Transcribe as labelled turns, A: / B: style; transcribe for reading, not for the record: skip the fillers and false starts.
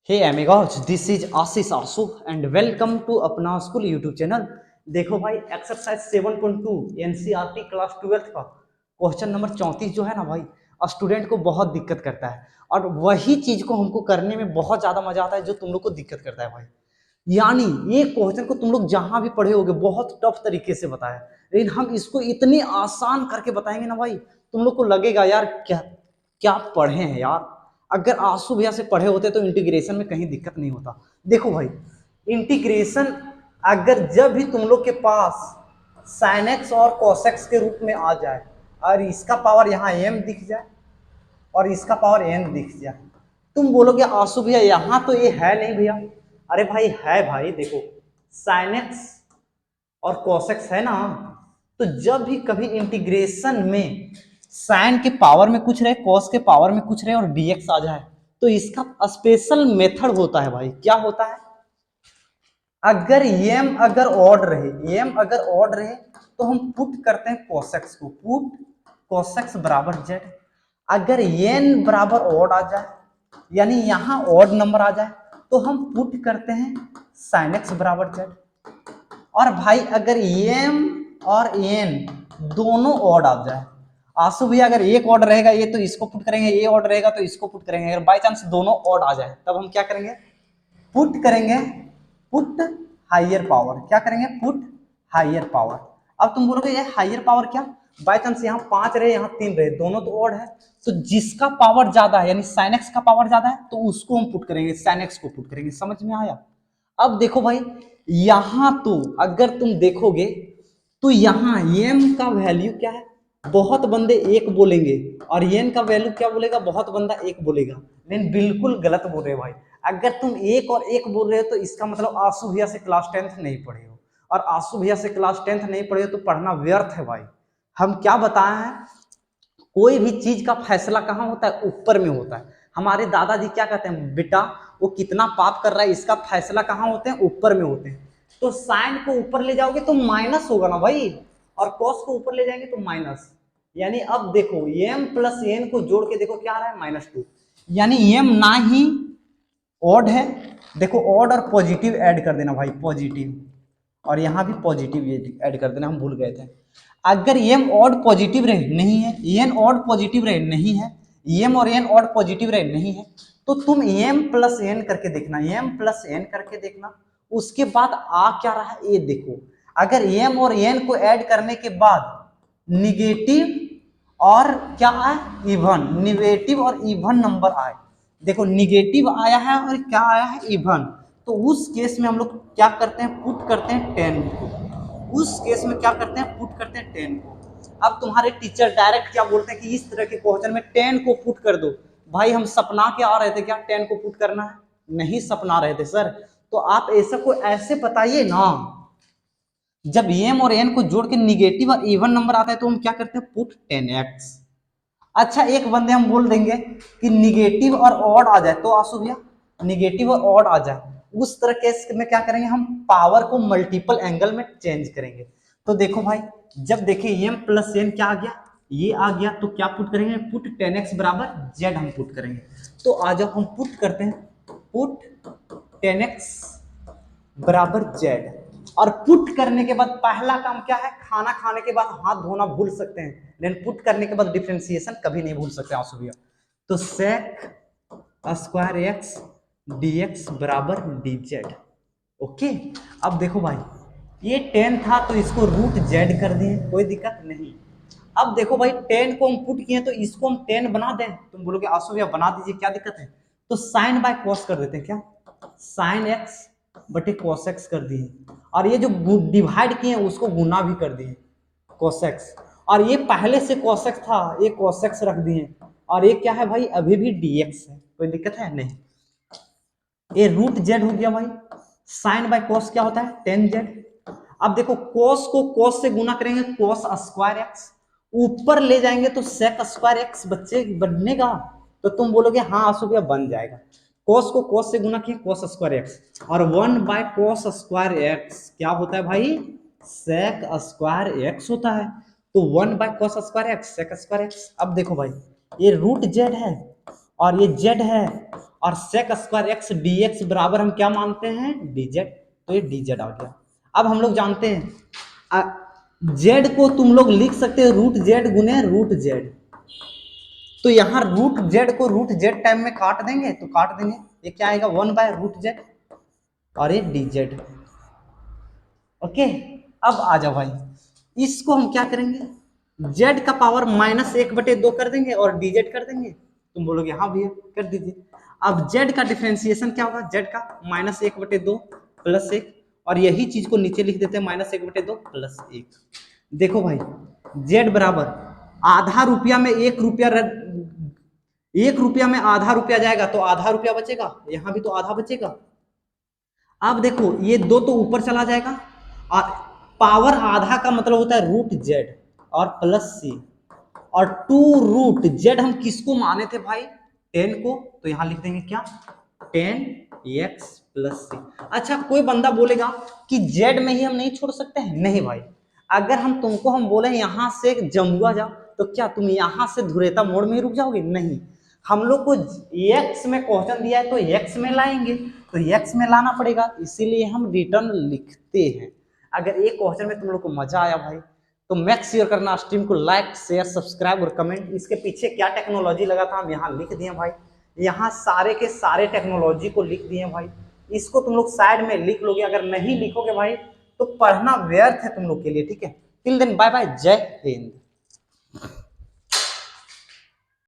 A: Hey amigos, this is Ashish Asu and welcome to अपना school YouTube channel. देखो भाई, exercise 7.2 NCERT class 12 का question number 34 जो है ना भाई, स्टूडेंट को बहुत दिक्कत करता है। और वही चीज को हमको करने में बहुत ज्यादा मजा आता है जो तुम लोग को दिक्कत करता है भाई। यानी ये क्वेश्चन को तुम लोग जहां भी पढ़े होगे बहुत टफ तरीके से बताया, लेकिन हम इसको इतनी आसान करके बताएंगे ना भाई, तुम लोग को लगेगा यार क्या क्या पढ़े हैं यार। अगर आंसू भैया से पढ़े होते तो इंटीग्रेशन में कहीं दिक्कत नहीं होता। देखो भाई, इंटीग्रेशन अगर जब भी तुम लोग के पास साइन एक्स और कॉसेक्स के रूप में आ जाए और इसका पावर यहाँ एम दिख जाए और इसका पावर एन दिख जाए, तुम बोलोगे आंसू भैया यहाँ तो ये है नहीं भैया। अरे भाई है भाई, देखो साइन एक्स और कॉसेक्स है ना, तो जब भी कभी इंटीग्रेशन में साइन के पावर में कुछ रहे, कॉस के पावर में कुछ रहे और डीएक्स आ जाए, तो इसका स्पेशल मेथड होता है भाई। क्या होता है? अगर एम अगर ऑड रहे तो हम पुट करते हैं कोसेक्स को, पुट कोसेक्स बराबर जेड। अगर एन बराबर ऑड आ जाए, यानी यहां ऑड नंबर आ जाए, तो हम पुट करते हैं साइन एक्स बराबर जेड। और भाई अगर एम और एन दोनों ऑड आ जाए, आंसू भैया अगर एक ऑर्डर रहेगा ये तो इसको पुट करेंगे, ये ऑर्डर रहेगा तो इसको पुट करेंगे। अगर बाई चांस दोनों ऑड आ जाए तब हम क्या करेंगे? पुट करेंगे, पुट हाइयर पावर। क्या करेंगे? Put higher power. अब तुम बोलोगे ये हाइयर पावर क्या? बाई चांस यहाँ 5 रहे यहाँ 3 रहे, दोनों तो ऑड है, तो जिसका पावर ज्यादा है यानी साइन एक्स का पावर ज्यादा है तो उसको हम पुट करेंगे, साइन एक्स को पुट करेंगे। समझ में आया? अब देखो भाई, यहां तो अगर तुम देखोगे तो यहां एम का वैल्यू क्या है? बहुत बंदे एक बोलेंगे और एन का वैल्यू क्या बोलेगा? बहुत बंदा एक बोलेगा, लेकिन बिल्कुल गलत बोल रहे हो भाई। अगर तुम एक और एक बोल रहे हो तो इसका मतलब आंसू भैया से क्लास 10th नहीं पढ़े हो, और आंसू भैया से क्लास 10th नहीं पढ़े हो तो पढ़ना व्यर्थ है भाई। हम क्या बताए हैं, कोई भी चीज का फैसला कहाँ होता है? ऊपर में होता है। हमारे दादाजी क्या कहते हैं, बेटा वो कितना पाप कर रहा है इसका फैसला कहाँ होते हैं? ऊपर में होते हैं। तो साइन को ऊपर ले जाओगे तो माइनस होगा ना भाई, और कॉस को ऊपर ले जाएंगे तो माइनस। यानी अब देखो एम प्लस एन को जोड़ के देखो क्या आ रहा है? -2। यानी एम ना ही ऑड है, देखो ऑड और पॉजिटिव ऐड कर देना भाई, पॉजिटिव, और यहां भी पॉजिटिव ऐड कर देना, हम भूल गए थे। अगर एम ऑड पॉजिटिव रहे नहीं है, एन ऑड पॉजिटिव रहे नहीं है, एम और एन ऑड पॉजिटिव रहे नहीं है, तो तुम एम प्लस एन करके देखना, एम प्लस एन करके देखना। उसके बाद आ क्या रहा है ये देखो। अगर एम और एन को ऐड करने के बाद निगेटिव और क्या आए? इवन, निगेटिव और इवन नंबर आए। देखो निगेटिव आया है और क्या आया है? इवन। तो उस केस में हम लोग क्या करते हैं? पुट करते हैं 10 को। उस केस में क्या करते हैं? पुट करते हैं 10 को। अब तुम्हारे टीचर डायरेक्ट क्या बोलते हैं कि इस तरह के क्वेश्चन में 10 को पुट कर दो। भाई हम सपना के आ रहे थे क्या 10 को पुट करना है? नहीं सपना रहे थे सर। तो आप ऐसा को ऐसे बताइए ना, जब एम और एन को जोड़ के निगेटिव और इवन नंबर आता है तो हम क्या करते हैं? Put 10x। अच्छा एक बंदे हम बोल देंगे कि निगेटिव और ऑड आ जाए, तो आंसू भैया निगेटिव और ऑड आ जाए, उस तरह केस में क्या करेंगे? हम पावर को मल्टीपल एंगल में चेंज करेंगे। तो देखो भाई, जब देखिए एम प्लस एन क्या आ गया? ये आ गया, तो क्या पुट करेंगे? पुट 10x बराबर जेड हम पुट करेंगे। तो आ जाओ हम पुट करते हैं, पुट 10x बराबर जेड। और पुट करने के बाद पहला काम क्या है? खाना खाने के बाद हाथ धोना भूल सकते हैं, लेकिन पुट करने के बाद डिफरेंशिएशन कभी नहीं भूल सकते आंसू भैया। तो sec स्क्वायर एक्स dx बराबर dz। ओके। अब देखो भाई, ये 10 था तो इसको रूट जेड कर दिए, कोई दिक्कत नहीं। अब देखो भाई 10 को हम पुट किए तो इसको हम 10 बना दें, तुम बोलोगे आंसू भैया बना दीजिए क्या दिक्कत है? तो साइन बाय कॉस कर देते हैं, क्या साइन एक्स बटे कॉस एक्स कर दिए, और ये जो डिवाइड किए उसको गुना भी कर दिए cos x। और ये पहले से cos x था, ये cos x रख दिए, और ये क्या है भाई? अभी भी dx है, कोई दिक्कत है नहीं। ये रूट जेड हो गया भाई। साइन बाय cos क्या होता है? 10z। अब देखो cos को cos से गुना करेंगे, cos स्क्वायर एक्स, ऊपर ले जाएंगे तो sec स्क्वायर एक्स बच्चे बनेगा। तो तुम बोलोगे हाँ आंसू भैया बन जाएगा। cos को cos से गुना किया, cos स्क्वायर एक्स, और 1 बाय cos स्क्वायर एक्स क्या होता है भाई? sec स्क्वायर एक्स होता है। तो 1 by cos square x, sec square x. अब देखो भाई, ये रूट जेड है और ये जेड है, और sec square x d x बराबर हम क्या मानते हैं, dz, तो ये dz आ गया। अब हम लोग जानते हैं z को तुम लोग लिख सकते हो रूट जेड गुने रूट जेड, तो यहाँ रूट जेड को रूट जेड टाइम में काट देंगे तो काट देंगे, ये क्या आएगा 1/√z और ये dz। ओके, अब आ जाओ भाई, इसको हम क्या करेंगे, z का पावर -1/2 कर देंगे और dz कर देंगे। तुम बोलोगे हाँ भैया कर दीजिए। अब z का डिफरेंशिएशन क्या होगा, z का -1/2 + 1, और यही चीज को नीचे लिख देते हैं -1/2 + 1। देखो भाई z बराबर आधा रुपया में 1 रुपया, 1 रुपया में आधा रुपया जाएगा तो आधा रुपया बचेगा, यहाँ भी तो आधा बचेगा। अब देखो ये 2 तो ऊपर चला जाएगा और पावर आधा का मतलब होता है √z और +c, और 2√z हम किसको माने थे भाई, 10 को, तो यहां लिख देंगे क्या 10x + c। अच्छा कोई बंदा बोलेगा कि z में ही हम नहीं छोड़ सकते हैं, नहीं भाई, अगर हम बोले यहां से जमुआ जाओ तो क्या तुम यहां से धुरेता मोड़ में ही रुक जाओगे, नहीं, हम लोग को x में क्वेश्चन दिया है तो x में लाएंगे, तो x में लाना पड़ेगा, इसीलिए हम रिटर्न लिखते हैं। अगर एक क्वेश्चन में तुम लोग को मजा आया भाई तो मेक श्योर करना स्ट्रीम को लाइक शेयर सब्सक्राइब और कमेंट, इसके पीछे क्या टेक्नोलॉजी लगा था हम यहाँ लिख दिए भाई, यहाँ सारे के सारे टेक्नोलॉजी को लिख दिए भाई। इसको तुम लोग साइड में लिख लोगे, अगर नहीं लिखोगे भाई तो पढ़ना व्यर्थ है तुम लोग के लिए, ठीक है। टिल देन बाय बाय, जय हिंद।